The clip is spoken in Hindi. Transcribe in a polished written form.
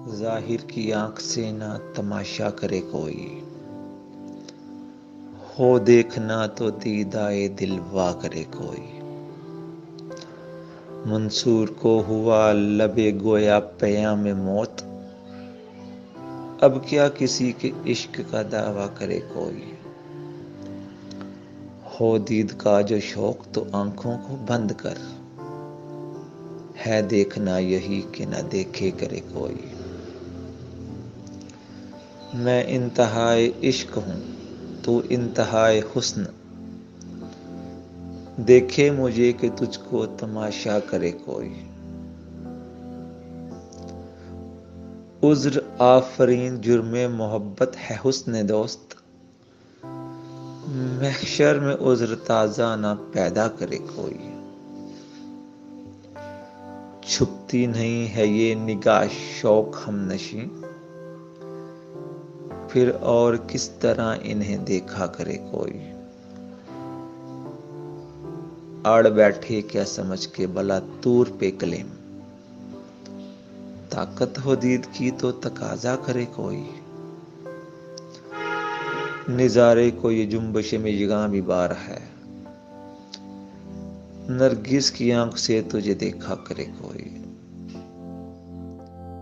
जाहिर की आंख से ना तमाशा करे कोई, हो देखना तो दीदाए दिलवा करे कोई। मंसूर को हुआ लबे गोया पयाम मौत, अब क्या किसी के इश्क का दावा करे कोई। हो दीद का जो शौक तो आंखों को बंद कर, है देखना यही कि न देखे करे कोई। मैं इंतहाए इश्क हूं तू इंतहाए हुस्न, देखे मुझे कि तुझको तमाशा करे कोई। उज्र आफरीन जुर्मे मोहब्बत है हुस्न दोस्त, महशर में उज्र ताजा ना पैदा करे कोई। छुपती नहीं है ये निगाह शौक हमनशी, फिर और किस तरह इन्हें देखा करे कोई। आड़ बैठे क्या समझ के भला तूर पे कलेम, ताकत हो दीद की तो तकाजा करे कोई। निजारे को ये जुम्बश में यगां भी बार है, नरगिस की आंख से तुझे देखा करे कोई।